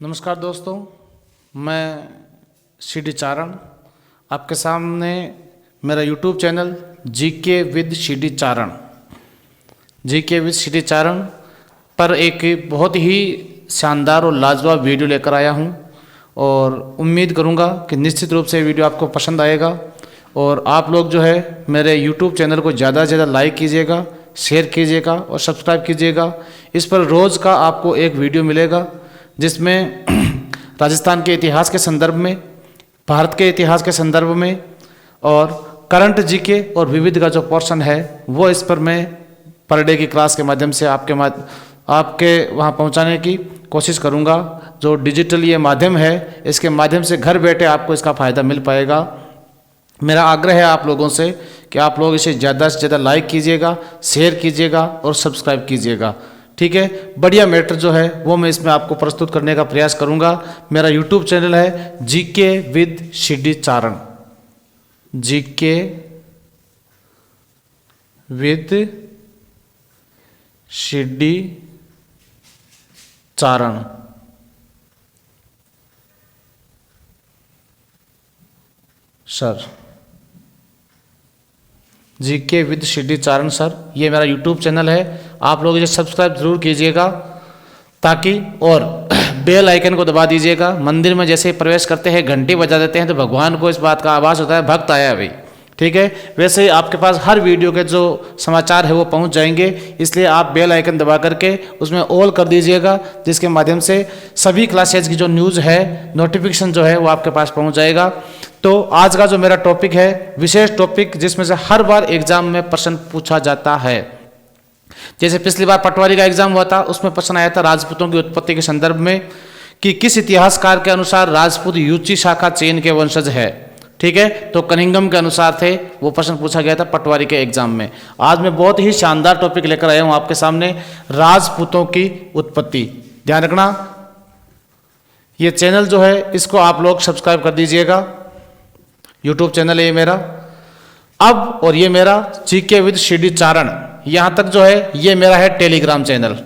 नमस्कार दोस्तों, मैं सी.डी. चारण आपके सामने मेरा YouTube channel GK with C D. Charan पर एक बहुत ही शानदार और लाजवाब वीडियो लेकर आया हूं और उम्मीद करूंगा कि निश्चित रूप से वीडियो आपको पसंद आएगा। और आप लोग जो है मेरे यूट्यूब चैनल को ज़्यादा से ज़्यादा लाइक कीजिएगा, शेयर कीजिएगा और सब्सक्राइब कीजिएगा। इस पर रोज़ का आपको एक वीडियो मिलेगा जिसमें राजस्थान के इतिहास के संदर्भ में, भारत के इतिहास के संदर्भ में और करंट जीके और विविध का जो पोर्शन है वो इस पर मैं पर डे की क्लास के माध्यम से आपके वहाँ पहुँचाने की कोशिश करूँगा। जो डिजिटल ये माध्यम है, इसके माध्यम से घर बैठे आपको इसका फ़ायदा मिल पाएगा। मेरा आग्रह है आप लोगों से कि आप लोग इसे ज़्यादा से ज़्यादा लाइक कीजिएगा, शेयर कीजिएगा और सब्सक्राइब कीजिएगा। ठीक है, बढ़िया मैटर जो है वो मैं इसमें आपको प्रस्तुत करने का प्रयास करूंगा। मेरा यूट्यूब चैनल है GK with C D. Charan, GK with C D. Charan. Sir, GK with C D. Charan sir, ये मेरा यूट्यूब चैनल है। आप लोग इसे सब्सक्राइब जरूर कीजिएगा ताकि, और बेल आइकन को दबा दीजिएगा। मंदिर में जैसे ही प्रवेश करते हैं घंटी बजा देते हैं तो भगवान को इस बात का आभास होता है भक्त आया है भाई। ठीक है, वैसे ही आपके पास हर वीडियो के जो समाचार है वो पहुंच जाएंगे, इसलिए आप बेल आइकन दबा करके उसमें ऑल कर दीजिएगा, जिसके माध्यम से सभी क्लासेज की जो न्यूज़ है, नोटिफिकेशन जो है वो आपके पास पहुंच जाएगा। तो आज का जो मेरा टॉपिक है, विशेष टॉपिक जिसमें से हर बार एग्जाम में प्रश्न पूछा जाता है। जैसे पिछली बार पटवारी का एग्जाम हुआ था, उसमें प्रश्न आया था राजपूतों की उत्पत्ति के संदर्भ में कि किस इतिहासकार के अनुसार राजपूत यूची शाखा चेन के वंशज है। ठीक है, तो कनिंघम के अनुसार थे, वो प्रश्न पूछा गया था पटवारी के एग्जाम में। आज मैं बहुत ही शानदार टॉपिक लेकर आया हूं आपके सामने, राजपूतों की उत्पत्ति। ध्यान रखना, ये चैनल जो है इसको आप लोग सब्सक्राइब कर दीजिएगा। यूट्यूब चैनल है ये मेरा अब, और ये मेरा जीके विद सी.डी. चारण, यहाँ तक जो है ये मेरा है टेलीग्राम चैनल।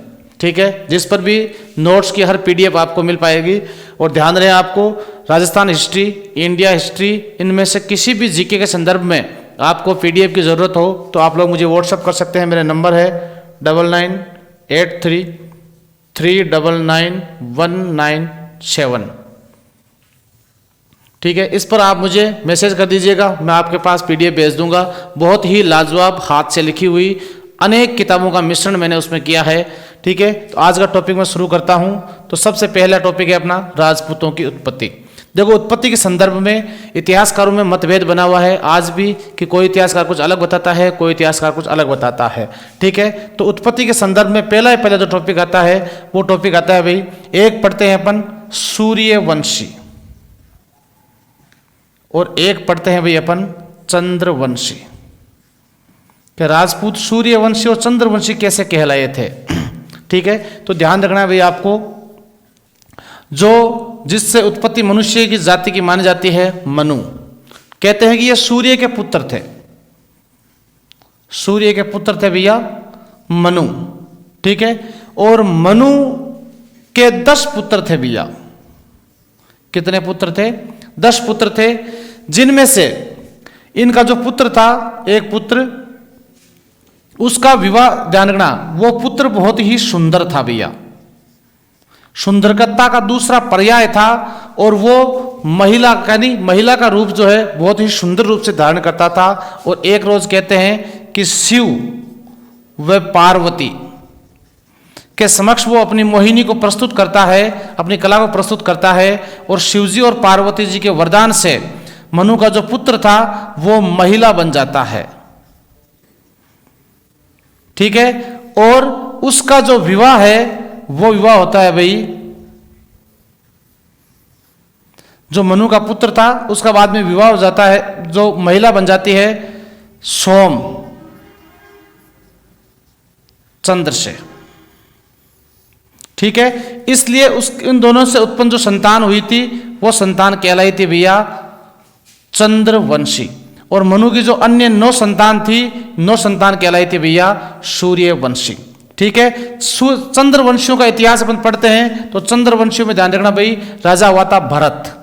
ठीक है, जिस पर भी नोट्स की हर पीडीएफ आपको मिल पाएगी। और ध्यान रहे, आपको राजस्थान हिस्ट्री, इंडिया हिस्ट्री, इनमें से किसी भी जीके के संदर्भ में आपको पीडीएफ की ज़रूरत हो तो आप लोग मुझे व्हाट्सअप कर सकते हैं। मेरा नंबर है 9983399197। ठीक है, इस पर आप मुझे मैसेज कर दीजिएगा, मैं आपके पास पीडीएफ भेज दूंगा। बहुत ही लाजवाब हाथ से लिखी हुई अनेक किताबों का मिश्रण मैंने उसमें किया है। ठीक है, तो आज का टॉपिक मैं शुरू करता हूं। तो सबसे पहला टॉपिक है अपना राजपूतों की उत्पत्ति। देखो, उत्पत्ति के संदर्भ में इतिहासकारों में मतभेद बना हुआ है आज भी, कि कोई इतिहासकार कुछ अलग बताता है, कोई इतिहासकार कुछ अलग बताता है। ठीक है, तो उत्पत्ति के संदर्भ में पहला जो टॉपिक आता है वो टॉपिक आता है भाई, एक पढ़ते हैं अपन सूर्यवंशी और एक पढ़ते हैं भाई अपन चंद्रवंशी। कि राजपूत सूर्यवंशी और चंद्रवंशी कैसे कहलाए थे। ठीक है, तो ध्यान रखना है भाई आपको, जो जिससे उत्पत्ति मनुष्य की जाति की मानी जाती है, मनु। कहते हैं कि ये सूर्य के पुत्र थे, सूर्य के पुत्र थे भैया मनु। ठीक है, और मनु के 10 पुत्र थे भैया। कितने पुत्र थे? 10 पुत्र थे, जिनमें से इनका जो पुत्र था, एक पुत्र, उसका विवाह, ध्यान रखना, वो पुत्र बहुत ही सुंदर था भैया, सुंदरता का दूसरा पर्याय था। और वो महिला का रूप जो है बहुत ही सुंदर रूप से धारण करता था। और एक रोज कहते हैं कि शिव व पार्वती के समक्ष वो अपनी मोहिनी को प्रस्तुत करता है, अपनी कला को प्रस्तुत करता है। और शिवजी और पार्वती जी के वरदान से मनु का जो पुत्र था वो महिला बन जाता है। ठीक है, और उसका जो विवाह है वो विवाह होता है भाई, जो मनु का पुत्र था उसका बाद में विवाह हो जाता है, जो महिला बन जाती है सोम चंद्र से। ठीक है, इसलिए इन दोनों से उत्पन्न जो संतान हुई थी वो संतान कहलाई थी भैया चंद्रवंशी। और मनु की जो अन्य 9 संतान थी, 9 संतान कहलाई थी भैया सूर्यवंशी। ठीक है। चंद्रवंशियों का इतिहास अपन पढ़ते हैं तो चंद्रवंशियों में ध्यान रखना भाई, राजा हुआ था भरत,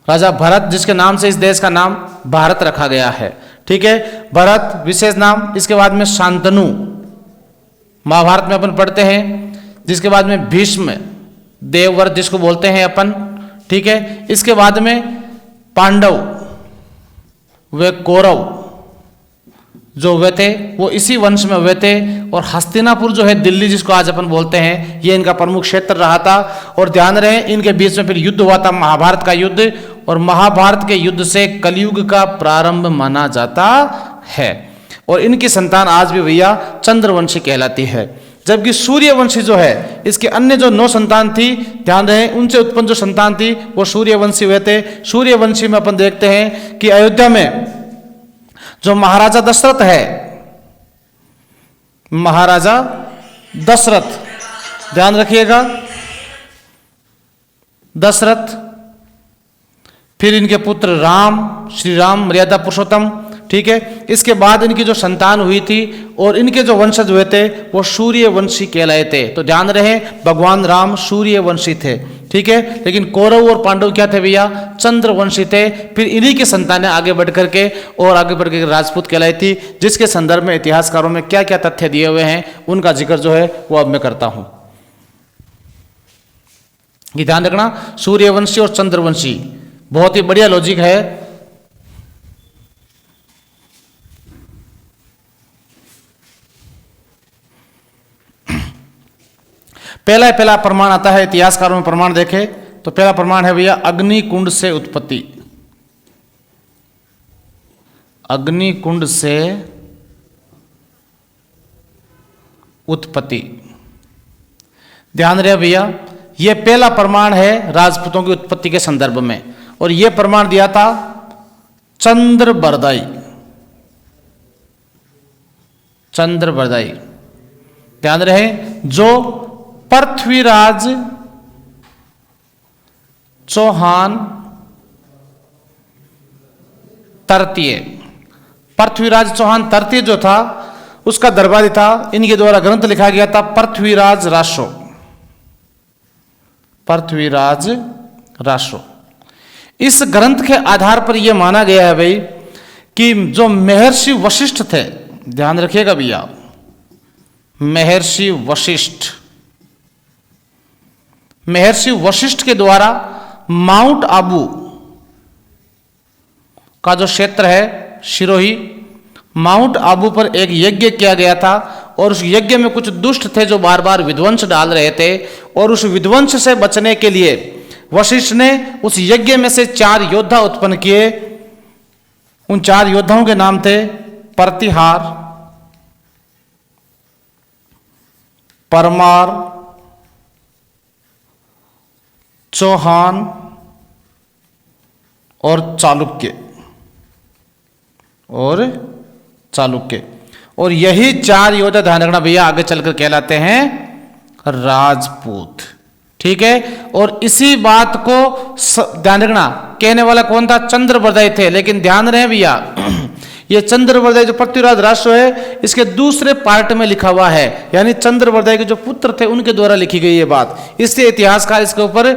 राजा भरत, जिसके नाम से इस देश का नाम भारत रखा गया है। ठीक है, भरत विशेष नाम। इसके बाद में शांतनु, महाभारत में अपन पढ़ते हैं। जिसके बाद में भीष्म देवव्रत जिसको बोलते हैं अपन। ठीक है, इसके बाद में पांडव वे कौरव जो हुए थे वो इसी वंश में हुए थे। और हस्तिनापुर जो है दिल्ली जिसको आज अपन बोलते हैं, ये इनका प्रमुख क्षेत्र रहा था। और ध्यान रहे इनके बीच में फिर युद्ध हुआ था, महाभारत का युद्ध, और महाभारत के युद्ध से कलयुग का प्रारंभ माना जाता है। और इनकी संतान आज भी भैया चंद्रवंशी कहलाती है। जबकि सूर्यवंशी जो है, इसके अन्य जो 9 संतान थी, ध्यान रहे उनसे उत्पन्न जो संतान थी वो सूर्यवंशी हुए थे। सूर्यवंशी में अपन देखते हैं कि अयोध्या में जो महाराजा दशरथ है, महाराजा दशरथ, ध्यान रखिएगा, दशरथ, फिर इनके पुत्र राम, श्री राम मर्यादा पुरुषोत्तम। ठीक है, इसके बाद इनकी जो संतान हुई थी और इनके जो वंशज हुए थे वो सूर्यवंशी कहलाए थे। तो ध्यान रहे भगवान राम सूर्यवंशी थे। ठीक है, लेकिन कौरव और पांडव क्या थे भैया, चंद्रवंशी थे। फिर इन्हीं की संतानें आगे बढ़ करके और आगे बढ़ के राजपूत कहलाई थी, जिसके संदर्भ में इतिहासकारों में क्या क्या तथ्य दिए हुए हैं उनका जिक्र जो है वो अब मैं करता हूं। ये ध्यान रखना, सूर्यवंशी और चंद्रवंशी बहुत ही बढ़िया लॉजिक है। पहला प्रमाण आता है, इतिहासकारों में प्रमाण देखे तो पहला प्रमाण है भैया अग्निकुंड से उत्पत्ति। अग्निकुंड से उत्पत्ति, ध्यान रहे भैया, यह पहला प्रमाण है राजपूतों की उत्पत्ति के संदर्भ में। और यह प्रमाण दिया था चंद्रबरदाई। चंद्रबरदाई, ध्यान रहे, जो पृथ्वीराज चौहान तृतीय, पृथ्वीराज चौहान तृतीय जो था उसका दरबारी था। इनके द्वारा ग्रंथ लिखा गया था पृथ्वीराज रासो, पृथ्वीराज रासो। इस ग्रंथ के आधार पर यह माना गया है भाई कि जो महर्षि वशिष्ठ थे, ध्यान रखिएगा भैया, महर्षि वशिष्ठ, महर्षि वशिष्ठ के द्वारा माउंट आबू का जो क्षेत्र है सिरोही, माउंट आबू पर एक यज्ञ किया गया था। और उस यज्ञ में कुछ दुष्ट थे जो बार बार विध्वंस डाल रहे थे। और उस विध्वंस से बचने के लिए वशिष्ठ ने उस यज्ञ में से 4 योद्धा उत्पन्न किए। उन 4 योद्धाओं के नाम थे प्रतिहार, परमार, चौहान और चालुक्य, और चालुक्य। और यही 4 योद्धा, ध्यान रखना भैया, आगे चलकर कहलाते हैं राजपूत। ठीक है, और इसी बात को ध्यान रखना, कहने वाला कौन था, चंद्रबरदाई थे। लेकिन ध्यान रहे भैया, ये चंद्रबरदाई जो पृथ्वीराज रासो है, इसके दूसरे पार्ट में लिखा हुआ है, यानी चंद्रबरदाई के जो पुत्र थे उनके द्वारा लिखी गई ये बात। इससे इतिहासकार इसके ऊपर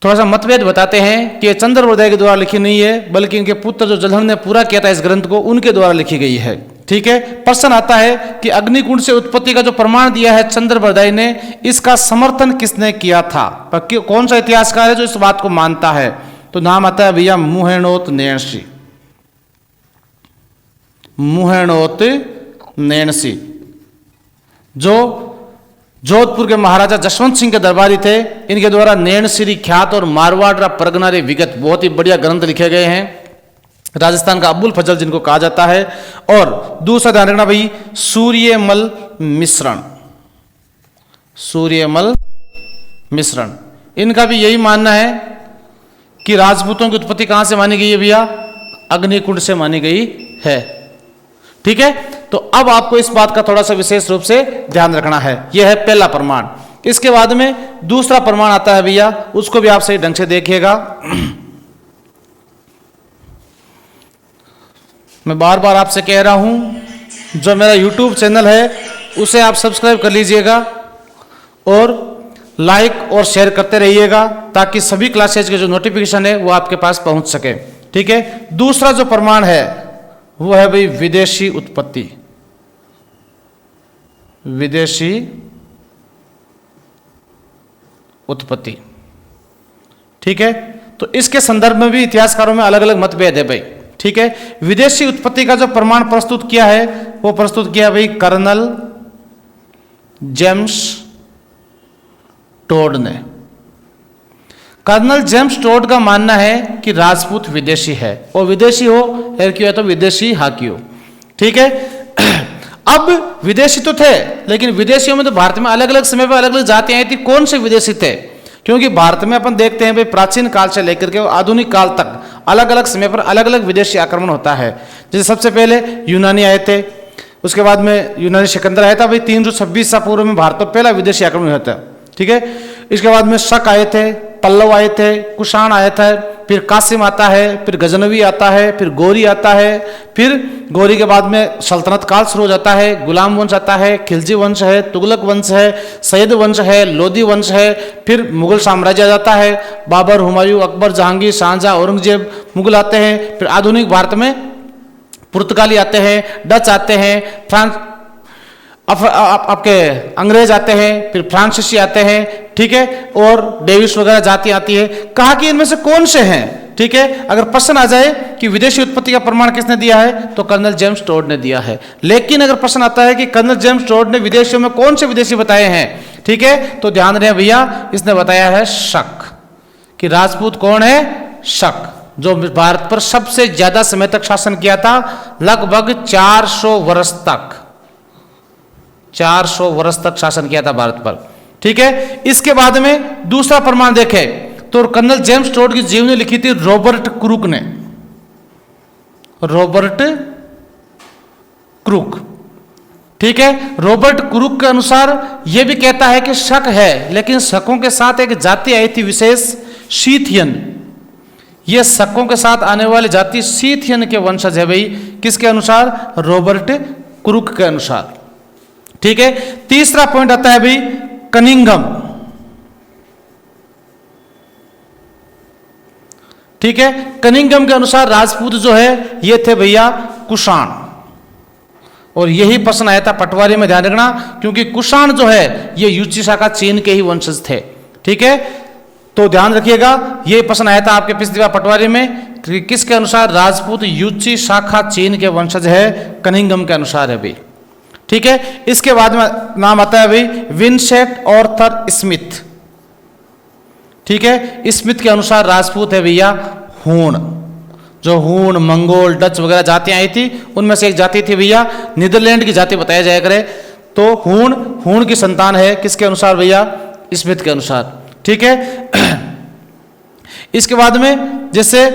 थोड़ा सा मतभेद बताते हैं कि ये चंद्रबरदाई के द्वारा लिखी नहीं है, बल्कि इनके पुत्र जो जलहन ने पूरा किया था इस ग्रंथ को, उनके द्वारा लिखी गई है। ठीक है, प्रश्न आता है कि अग्निकुंड से उत्पत्ति का जो प्रमाण दिया है चंद्रबरदाई ने, इसका समर्थन किसने किया था, कौन सा इतिहासकार है जो इस बात को मानता है? तो नाम आता है भैया मुहेणोत नैणसी, मुहेणोत नैणसी, जो जोधपुर के महाराजा जसवंत सिंह के दरबारी थे। इनके द्वारा नैणसी ख्यात और मारवाड़ प्रगना रे विगत बहुत ही बढ़िया ग्रंथ लिखे गए हैं। राजस्थान का अबुल फजल जिनको कहा जाता है। और दूसरा ध्यान रखना भाई, सूर्यमल मिश्रण, सूर्यमल मिश्रण, इनका भी यही मानना है कि राजपूतों की उत्पत्ति कहां से मानी गई है भैया, अग्निकुंड से मानी गई है। ठीक है, तो अब आपको इस बात का थोड़ा सा विशेष रूप से ध्यान रखना है। यह है पहला प्रमाण। इसके बाद में दूसरा प्रमाण आता है भैया, उसको भी आप सही ढंग से देखिएगा। मैं बार बार आपसे कह रहा हूं जो मेरा YouTube चैनल है उसे आप सब्सक्राइब कर लीजिएगा और लाइक और शेयर करते रहिएगा ताकि सभी क्लासेज के जो नोटिफिकेशन है वो आपके पास पहुंच सके। ठीक है। दूसरा जो प्रमाण है वो है भाई विदेशी उत्पत्ति। विदेशी उत्पत्ति। ठीक है। तो इसके संदर्भ में भी इतिहासकारों में अलग अलग मतभेद है भाई। ठीक है। विदेशी उत्पत्ति का जो प्रमाण प्रस्तुत किया है वो प्रस्तुत किया भाई कर्नल जेम्स टोड ने। कर्नल जेम्स टोड का मानना है कि राजपूत विदेशी है और विदेशी हो क्यों है तो विदेशी हाकी हो। ठीक है। अब विदेशी तो थे लेकिन विदेशियों में तो भारत में अलग अलग समय पर अलग अलग जातियां आई थी। कौन से विदेशी थे? क्योंकि भारत में अपन देखते हैं भाई प्राचीन काल से लेकर के आधुनिक काल तक अलग अलग समय पर अलग अलग विदेशी आक्रमण होता है। जैसे सबसे पहले यूनानी आए थे, उसके बाद में यूनानी सिकंदर आया था भाई 326 ईसा पूर्व में भारत पर पहला विदेशी आक्रमण हुआ था। ठीक है। इसके बाद में शक आए थे, पल्लव आए थे, कुषाण आया था, फिर कासिम आता है, फिर गजनवी आता है, फिर गौरी आता है, फिर गौरी के बाद में सल्तनत काल शुरू हो जाता है, गुलाम वंश आता है, खिलजी वंश है, तुगलक वंश है, सैयद वंश है, लोधी वंश है, फिर मुगल साम्राज्य आ जाता है, बाबर, हुमायूं, अकबर, जहांगीर, शाहजहां, औरंगजेब, मुगल आते हैं। फिर आधुनिक भारत में पुर्तगाली आते हैं, डच आते हैं, फ्रांस आपके अंग्रेज आते हैं, फिर फ्रांसीसी आते हैं। ठीक है। और डेविस वगैरह जाति आती है। कहा कि इनमें से कौन से हैं? ठीक है। अगर प्रश्न आ जाए कि विदेशी उत्पत्ति का प्रमाण किसने दिया है तो कर्नल जेम्स टोड ने दिया है। लेकिन अगर प्रश्न आता है कि कर्नल जेम्स टोड ने विदेशियों में कौन से विदेशी बताए हैं, ठीक है, तो ध्यान रहे भैया, इसने बताया है शक। कि राजपूत कौन है? शक, जो भारत पर सबसे ज्यादा समय तक शासन किया था, लगभग 400 वर्ष तक, 400 वर्ष तक शासन किया था भारत पर। ठीक है। इसके बाद में दूसरा प्रमाण देखें तो कर्नल जेम्स टोड की जीवनी लिखी थी रॉबर्ट क्रूक ने। Robert crook. ठीक है। रॉबर्ट क्रूक के अनुसार यह भी कहता है कि शक है, लेकिन शकों के साथ एक जाति आई थी विशेष, सीथियन। यह शकों के साथ आने वाली जाति सीथियन के वंशज है भाई। किसके अनुसार? रॉबर्ट क्रूक के अनुसार। ठीक है। तीसरा पॉइंट आता है भाई कनिंघम। ठीक है। कनिंघम के अनुसार राजपूत जो है ये थे भैया कुषाण, और यही प्रश्न आया था पटवारी में, ध्यान रखना, क्योंकि कुषाण जो है ये युची शाखा चीन के ही वंशज थे। ठीक है। तो ध्यान रखिएगा, यही प्रश्न आया था आपके पिछली बार पटवारी में कि किसके अनुसार राजपूत युची शाखा चीन के वंशज है? कनिंघम के अनुसार है भाई। ठीक है। इसके बाद में नाम आता है भाई विंसेंट ऑर्थर स्मिथ। ठीक है। स्मिथ के अनुसार राजपूत है भैया हूण। जो हूण, मंगोल, डच वगैरह जातियां आई थी उनमें से एक जाति थी भैया नीदरलैंड की जाति बताया जाया करे, तो हूण की संतान है किसके अनुसार भैया? स्मिथ के अनुसार। ठीक है। इसके बाद में जैसे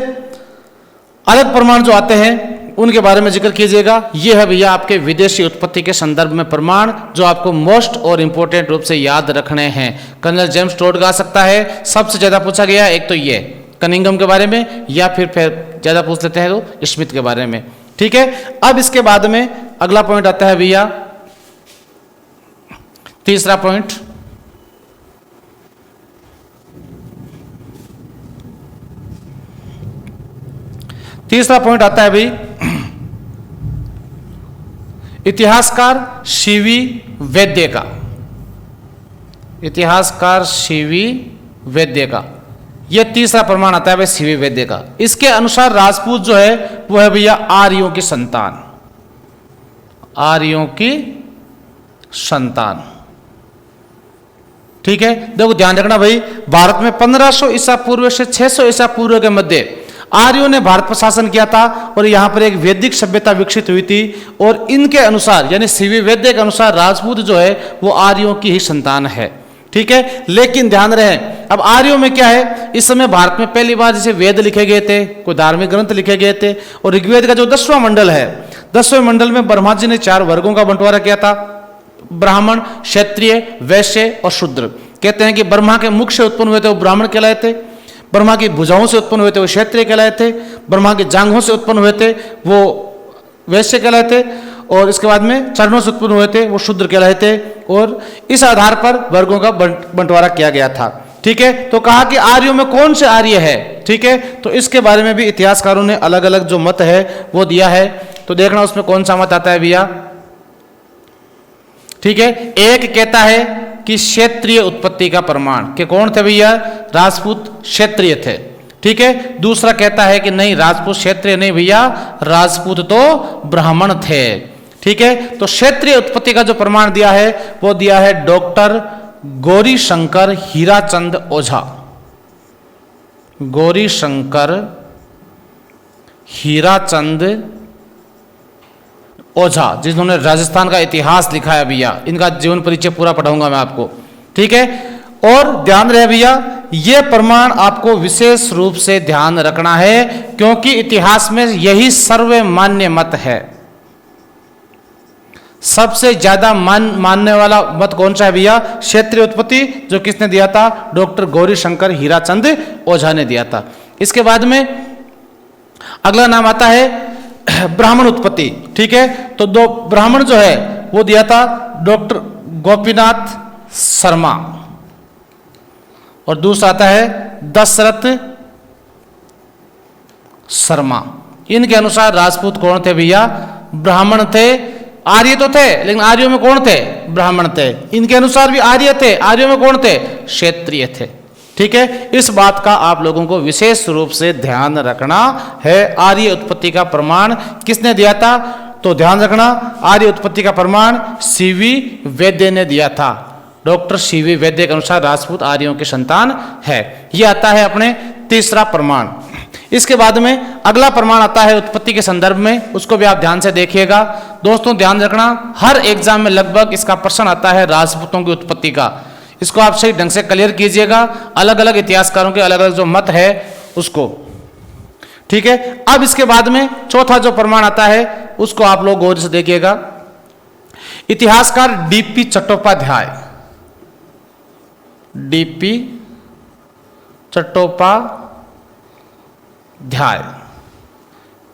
अलग प्रमाण जो आते हैं उनके बारे में जिक्र कीजिएगा। यह है भैया आपके विदेशी उत्पत्ति के संदर्भ में प्रमाण जो आपको मोस्ट और इंपॉर्टेंट रूप से याद रखने हैं। कर्नल जेम्स टोड का आ सकता है, सबसे ज्यादा पूछा गया एक तो ये कनिंघम के बारे में, या फिर ज्यादा पूछ लेते हैं तो स्मिथ के बारे में। ठीक है। अब इसके बाद में अगला पॉइंट आता है भैया तीसरा पॉइंट, तीसरा पॉइंट आता है भाई इतिहासकार सीवी वैद्य का। इतिहासकार सीवी वैद्य का यह तीसरा प्रमाण आता है भाई सीवी वैद्य का। इसके अनुसार राजपूत जो है वो है भैया आर्यों की संतान। आर्यों की संतान। ठीक है। देखो ध्यान रखना भाई, भारत में 1500 ईसा पूर्व से 600 ईसा पूर्व के मध्य आर्यों ने भारत पर शासन किया था और यहां पर एक वैदिक सभ्यता विकसित हुई थी, और इनके अनुसार यानी सीवी वैद्य के अनुसार राजपूत जो है वो आर्यों की ही संतान है। ठीक है। लेकिन ध्यान रहे, अब आर्यों में क्या है, इस समय भारत में पहली बार जैसे वेद लिखे गए थे, कोई धार्मिक ग्रंथ लिखे गए थे, और ऋग्वेद का जो 10वां मंडल है, 10वें मंडल में ब्रह्मा जी ने 4 वर्गों का बंटवारा किया था, ब्राह्मण, क्षत्रिय, वैश्य और शूद्र। कहते हैं कि ब्रह्मा के मुख से उत्पन्न हुए थे वो ब्राह्मण कहलाए थे, ब्रह्मा की भुजाओं से उत्पन्न हुए थे वो क्षत्रिय कहलाए थे, ब्रह्मा की जांघों से उत्पन्न हुए थे वो वैश्य कहलाए थे, और इसके बाद में चरणों से उत्पन्न हुए थे वो शूद्र कहलाए थे, और इस आधार पर वर्गों का बंटवारा किया गया था। ठीक है, तो कहा कि आर्यों में कौन से आर्य है। ठीक है, तो इसके बारे में भी इतिहासकारों ने अलग अलग जो मत है वो दिया है, तो देखना उसमें कौन सा मत आता है भैया। ठीक है, एक कहता है कि क्षेत्रीय उत्पत्ति का प्रमाण, कि कौन थे भैया, राजपूत क्षेत्रीय थे। ठीक है, दूसरा कहता है कि नहीं राजपूत क्षेत्रीय नहीं भैया, राजपूत तो ब्राह्मण थे। ठीक है, तो क्षेत्रीय उत्पत्ति का जो प्रमाण दिया है वो दिया है डॉक्टर गौरी शंकर हीराचंद ओझा। गौरी शंकर हीराचंद ओझा, जिन्होंने राजस्थान का इतिहास लिखा है भैया, इनका जीवन परिचय पूरा पढ़ाऊंगा मैं आपको। ठीक है, और ध्यान रहे भैया, यह प्रमाण आपको विशेष रूप से ध्यान रखना है, क्योंकि इतिहास में यही सर्वमान्य मत है। सबसे ज्यादा मानने वाला मत कौन सा है भैया, क्षेत्रीय उत्पत्ति, जो किसने दिया था, डॉक्टर गौरी शंकर हीराचंद ओझा ने दिया था। इसके बाद में अगला नाम आता है ब्राह्मण उत्पत्ति। ठीक है, तो दो ब्राह्मण जो है वो दिया था डॉक्टर गोपीनाथ शर्मा, और दूसरा आता है दशरथ शर्मा। इनके अनुसार राजपूत कौन थे भैया, ब्राह्मण थे। आर्य तो थे, लेकिन आर्यों में कौन थे, ब्राह्मण थे। इनके अनुसार भी आर्य थे, आर्यों में कौन थे, क्षेत्रीय थे। ठीक है, इस बात का आप लोगों को विशेष रूप से ध्यान रखना है। आर्य उत्पत्ति का प्रमाण किसने दिया था, तो ध्यान रखना, आर्य उत्पत्ति का प्रमाण सीवी वैद्य ने दिया था। डॉक्टर सीवी वैद्य के अनुसार राजपूत आर्यों की संतान है। यह आता है अपने तीसरा प्रमाण। इसके बाद में अगला प्रमाण आता है उत्पत्ति के संदर्भ में, उसको भी आप ध्यान से देखिएगा। दोस्तों ध्यान रखना, हर एग्जाम में लगभग इसका प्रश्न आता है राजपूतों की उत्पत्ति का। इसको आप सही ढंग से क्लियर कीजिएगा, अलग अलग इतिहासकारों के अलग अलग जो मत है उसको। ठीक है, अब इसके बाद में चौथा जो प्रमाण आता है उसको आप लोग गौर से देखिएगा। इतिहासकार डीपी चट्टोपाध्याय, डीपी चट्टोपाध्याय।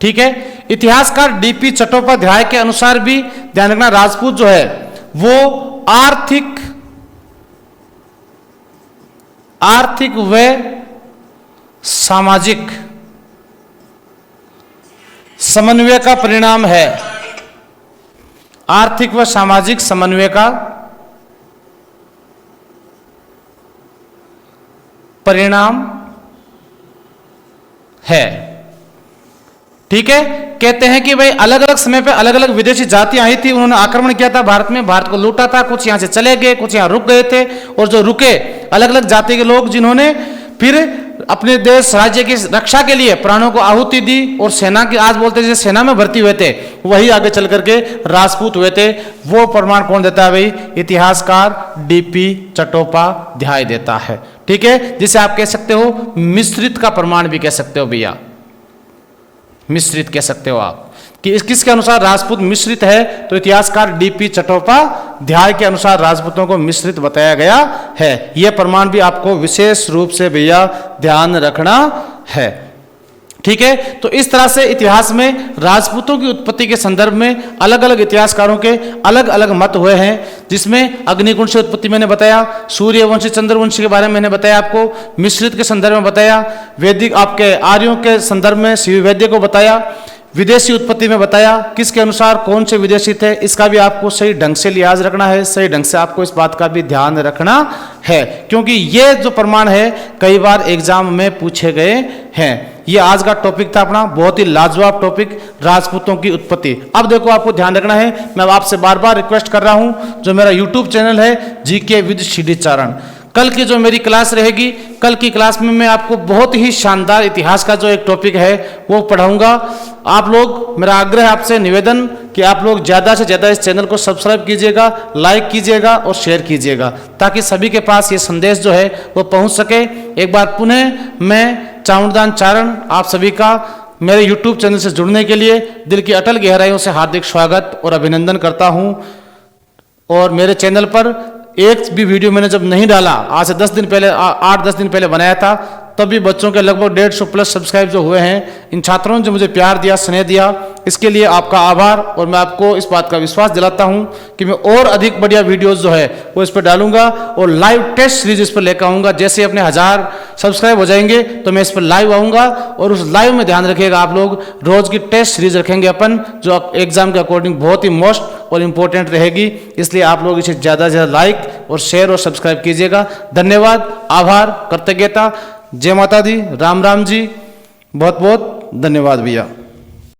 ठीक है, इतिहासकार डीपी चट्टोपाध्याय के अनुसार भी ध्यान रखना, राजपूत जो है वो आर्थिक व सामाजिक समन्वय का परिणाम है। आर्थिक व सामाजिक समन्वय का परिणाम है। ठीक है, कहते हैं कि भाई अलग अलग समय पे अलग अलग विदेशी जातियां आई थी, उन्होंने आक्रमण किया था भारत में, भारत को लूटा था, कुछ यहां से चले गए, कुछ यहां रुक गए थे, और जो रुके अलग अलग जाति के लोग जिन्होंने फिर अपने देश राज्य की रक्षा के लिए प्राणों को आहुति दी, और सेना की, आज बोलते जैसे सेना में भर्ती हुए थे, वही आगे चल करके राजपूत हुए थे। वो प्रमाण कौन देता है भाई, इतिहासकार डीपी चट्टोपाध्याय देता है। ठीक है, जिसे आप कह सकते हो मिश्रित का प्रमाण भी कह सकते हो भैया, मिश्रित कह सकते हो आप, कि किसके अनुसार राजपूत मिश्रित है, तो इतिहासकार डीपी चट्टोपाध्याय के अनुसार राजपूतों को मिश्रित बताया गया है। यह प्रमाण भी आपको विशेष रूप से भैया ध्यान रखना है। ठीक है, तो इस तरह से इतिहास में राजपूतों की उत्पत्ति के संदर्भ में अलग अलग इतिहासकारों के अलग अलग मत हुए हैं, जिसमें अग्निकुंड से उत्पत्ति मैंने बताया, सूर्यवंशी चंद्रवंशी के बारे में मैंने बताया आपको, मिश्रित के संदर्भ में बताया, वैदिक आपके आर्यों के संदर्भ में सीवी वैद्य को बताया, विदेशी उत्पत्ति में बताया, किसके अनुसार कौन से विदेशी थे, इसका भी आपको सही ढंग से लिहाज रखना है, सही ढंग से आपको इस बात का भी ध्यान रखना है, क्योंकि ये जो प्रमाण है कई बार एग्जाम में पूछे गए हैं। ये आज का टॉपिक था अपना, बहुत ही लाजवाब टॉपिक, राजपूतों की उत्पत्ति। अब देखो आपको ध्यान रखना है, मैं आपसे बार बार रिक्वेस्ट कर रहा हूं, जो मेरा यूट्यूब चैनल है जीके विद सीडी चारण, कल की जो मेरी क्लास रहेगी, कल की क्लास में मैं आपको बहुत ही शानदार इतिहास का जो एक टॉपिक है वो पढ़ाऊंगा। आप लोग, मेरा आग्रह आपसे, निवेदन कि आप लोग ज़्यादा से ज़्यादा इस चैनल को सब्सक्राइब कीजिएगा, लाइक कीजिएगा और शेयर कीजिएगा, ताकि सभी के पास ये संदेश जो है वो पहुंच सके। एक बार पुनः मैं चावड़दान चारण आप सभी का मेरे यूट्यूब चैनल से जुड़ने के लिए दिल की अटल गहराइयों से हार्दिक स्वागत और अभिनंदन करता हूँ। और मेरे चैनल पर एक भी वीडियो मैंने जब नहीं डाला, आज से 10 दिन पहले 8-10 दिन पहले बनाया था, तब भी बच्चों के लगभग 150 प्लस सब्सक्राइब जो हुए हैं। इन छात्रों ने जो मुझे प्यार दिया, स्नेह दिया, इसके लिए आपका आभार। और मैं आपको इस बात का विश्वास दिलाता हूं कि मैं और अधिक बढ़िया वीडियोस जो है वो इस पर डालूंगा और लाइव टेस्ट सीरीज इस पर लेकर आऊंगा। जैसे अपने 1000 सब्सक्राइब हो जाएंगे तो मैं इस पर लाइव आऊंगा और उस लाइव में ध्यान रखिएगा आप लोग, रोज की टेस्ट सीरीज रखेंगे अपन, जो एग्जाम के अकॉर्डिंग बहुत ही मोस्ट और इंपॉर्टेंट रहेगी। इसलिए आप लोग इसे ज़्यादा से ज़्यादा लाइक और शेयर और सब्सक्राइब कीजिएगा। धन्यवाद, आभार, कृतज्ञता। जय माता दी, राम राम जी, बहुत बहुत धन्यवाद भैया।